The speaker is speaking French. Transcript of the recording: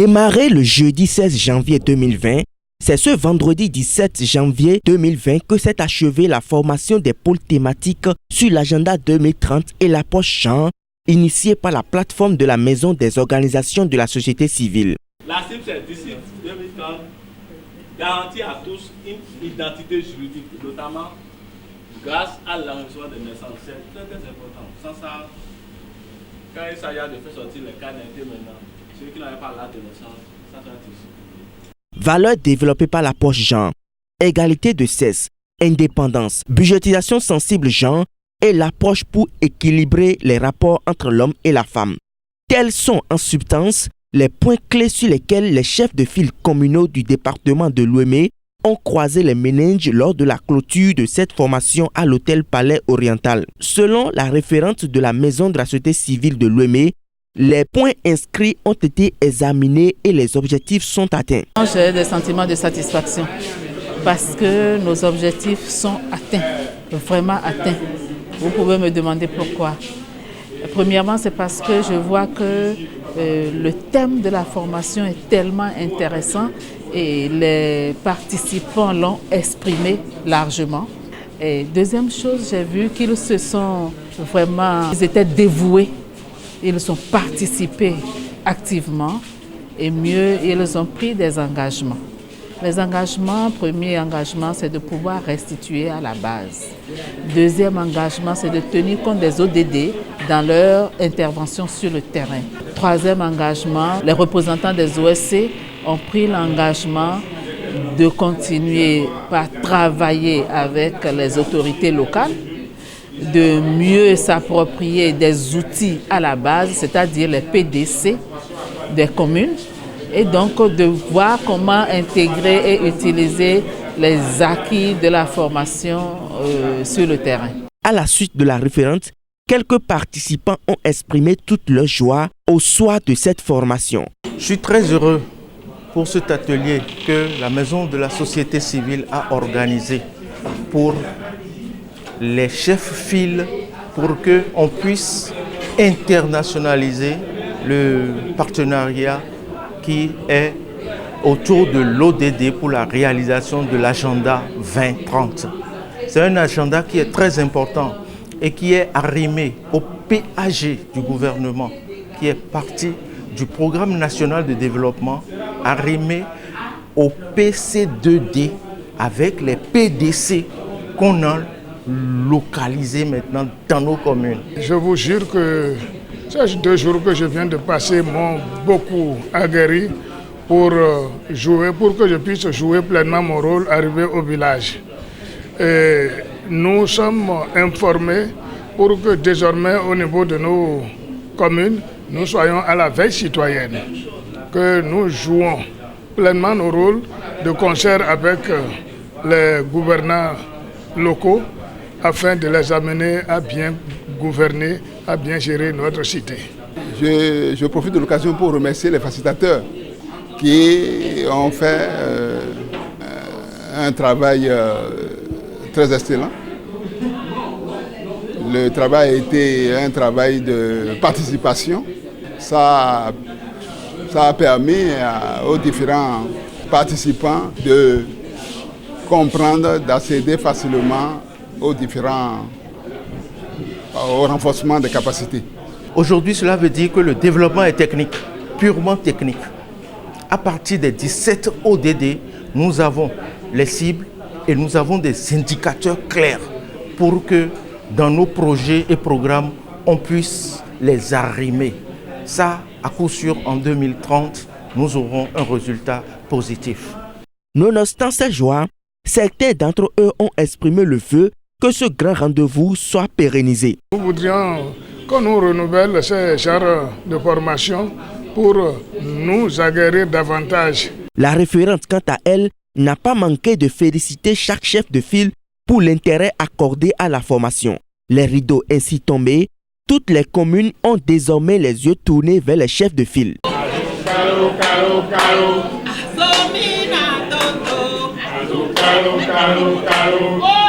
Démarré le jeudi 16 janvier 2020, c'est ce vendredi 17 janvier 2020 que s'est achevée la formation des pôles thématiques sur l'agenda 2030 et l'approche genre, initiée par la plateforme de la Maison des organisations de la société civile. La cible, c'est d'ici 2030, garantir à tous une identité juridique, notamment grâce à l'enregistrement des naissances. C'est très important. Sans ça, quand il s'agit de faire sortir les cas d'identité maintenant, ceux qui n'avaient pas l'acte de naissance, ça doit être ici. Valeurs développées par l'approche genre, égalité de sexe, indépendance, budgétisation sensible genre et l'approche pour équilibrer les rapports entre l'homme et la femme. Tels sont en substance les points clés sur lesquels les chefs de file communaux du département de Lomé ont croisé les méninges lors de la clôture de cette formation à l'hôtel Palais Oriental. Selon la référente de la Maison de la société civile de Lomé, les points inscrits ont été examinés et les objectifs sont atteints. J'ai des sentiments de satisfaction parce que nos objectifs sont atteints, vraiment atteints. Vous pouvez me demander pourquoi. Premièrement, c'est parce que je vois que le thème de la formation est tellement intéressant et les participants l'ont exprimé largement. Et deuxième chose, j'ai vu qu'ils ils étaient dévoués. Ils ont participé activement et mieux, ils ont pris des engagements. Les engagements, premier engagement, c'est de pouvoir restituer à la base. Deuxième engagement, c'est de tenir compte des ODD dans leur intervention sur le terrain. Troisième engagement, les représentants des OSC ont pris l'engagement de continuer par travailler avec les autorités locales, de mieux s'approprier des outils à la base, c'est-à-dire les PDC des communes, et donc de voir comment intégrer et utiliser les acquis de la formation sur le terrain. À la suite de la référente, quelques participants ont exprimé toute leur joie au soir de cette formation. Je suis très heureux pour cet atelier que la Maison de la société civile a organisé pour les chefs files pour qu'on puisse internationaliser le partenariat qui est autour de l'ODD pour la réalisation de l'agenda 2030. C'est un agenda qui est très important et qui est arrimé au PAG du gouvernement, qui est parti du Programme national de développement, arrimé au PC2D avec les PDC qu'on a localisés maintenant dans nos communes. Je vous jure que ces 2 jours que je viens de passer m'ont beaucoup aguerri pour jouer, pour que je puisse jouer pleinement mon rôle, arriver au village. Et nous sommes informés pour que désormais au niveau de nos communes, nous soyons à la veille citoyenne, que nous jouons pleinement nos rôles de concert avec les gouvernants locaux afin de les amener à bien gouverner, à bien gérer notre cité. Je profite de l'occasion pour remercier les facilitateurs qui ont fait un travail très excellent. Le travail a été un travail de participation. Ça a permis aux différents participants de comprendre, d'accéder facilement au renforcement des capacités. Aujourd'hui, cela veut dire que le développement est technique, purement technique. À partir des 17 ODD, nous avons les cibles et nous avons des indicateurs clairs pour que dans nos projets et programmes, on puisse les arrimer. Ça, à coup sûr, en 2030, nous aurons un résultat positif. Nonobstant cette joie, certains d'entre eux ont exprimé le vœu que ce grand rendez-vous soit pérennisé. Nous voudrions qu'on nous renouvelle ce genre de formation pour nous aguerrir davantage. La référente, quant à elle, n'a pas manqué de féliciter chaque chef de file pour l'intérêt accordé à la formation. Les rideaux ainsi tombés, toutes les communes ont désormais les yeux tournés vers les chefs de file. Oh!